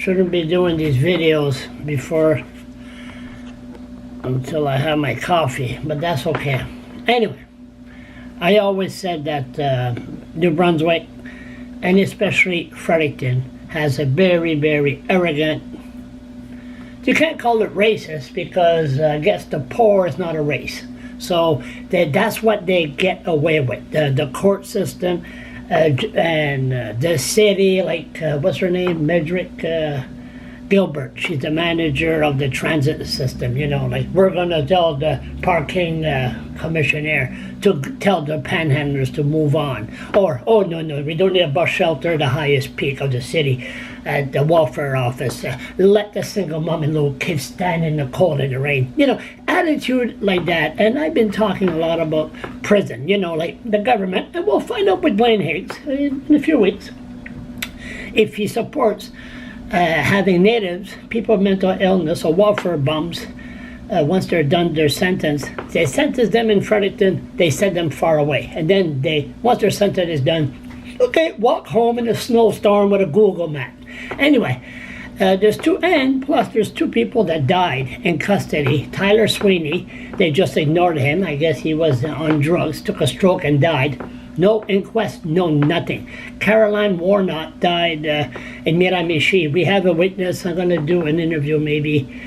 Shouldn't be doing these videos until I have my coffee, but that's okay. Anyway, I always said that New Brunswick, and especially Fredericton, has a very, very arrogant, you can't call it racist, because I guess the poor is not a race. So that's what they get away with. The court system and the city, like, what's her name? Medrick Gilbert. She's the manager of the transit system. You know, like, we're going to tell the parking commissioner to tell the panhandlers to move on. Or, oh, no, we don't need a bus shelter, the highest peak of the city, at the welfare office. Let the single mom and little kids stand in the cold and the rain. You know, attitude like that. And I've been talking a lot about prison, you know, like the government. And we'll find out with Blaine Higgs in a few weeks if he supports having natives, people with mental illness, or welfare bums, once they're done their sentence, they sentence them in Fredericton, they send them far away. And then once their sentence is done, okay, walk home in a snowstorm with a Google map. Anyway, there's two people that died in custody. Tyler Sweeney, they just ignored him. I guess he was on drugs, took a stroke and died. No inquest, no nothing. Caroline Warnock died in Miramichi. We have a witness. I'm going to do an interview maybe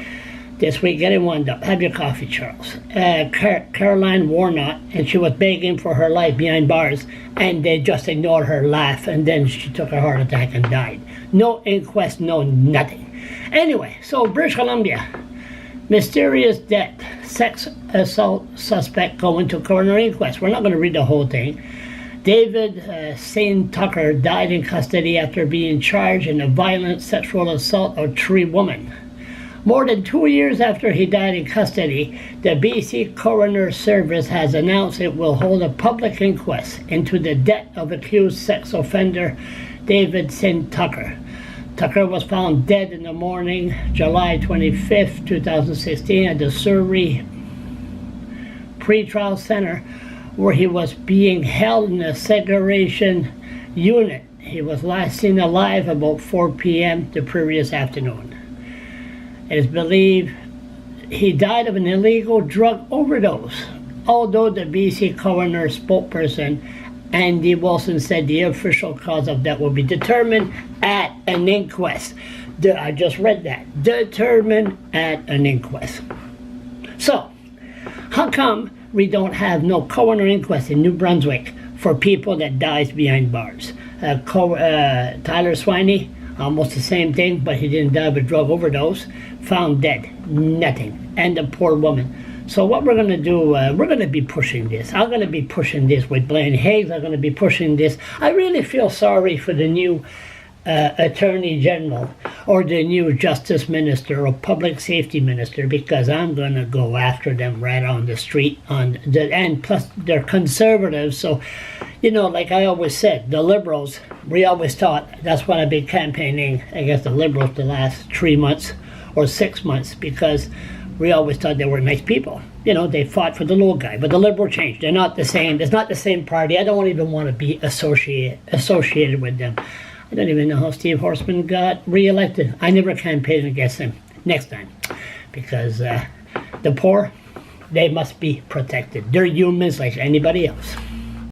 this week. Get it wound up. Have your coffee, Charles. Caroline Warnock, and she was begging for her life behind bars, and they just ignored her laugh, and then she took a heart attack and died. No inquest, no nothing. Anyway, so British Columbia, mysterious death, sex assault suspect going to Coroner Inquest. We're not going to read the whole thing. David St. Tucker died in custody after being charged in a violent sexual assault of 3 women. More than 2 years after he died in custody, the BC Coroner Service has announced it will hold a public inquest into the death of accused sex offender David St. Tucker. Tucker was found dead in the morning, July 25th, 2016, at the Surrey Pretrial Center, where he was being held in a segregation unit. He was last seen alive about 4 p.m. the previous afternoon. It is believed he died of an illegal drug overdose, although the BC coroner spokesperson Andy Wilson said the official cause of death will be determined at an inquest. I just read that. Determined at an inquest. So, how come we don't have no coroner inquest in New Brunswick for people that dies behind bars? Tyler Sweeney, almost the same thing, but he didn't die of a drug overdose. Found dead. Nothing. And the poor woman. So what we're going to do, we're going to be pushing this. I'm going to be pushing this with Blaine Higgs. I'm going to be pushing this. I really feel sorry for the new Attorney General or the new Justice Minister or Public Safety Minister, because I'm going to go after them right on the street. And plus, they're conservatives. So, you know, like I always said, the Liberals, we always thought, that's what I've been campaigning against the Liberals the last 3 months or 6 months, because we always thought they were nice people. You know, they fought for the little guy, but the Liberal changed. They're not the same. It's not the same party. I don't even want to be associated with them. I don't even know how Steve Horseman got re-elected. I never campaigned against him. Next time. Because the poor, they must be protected. They're humans like anybody else.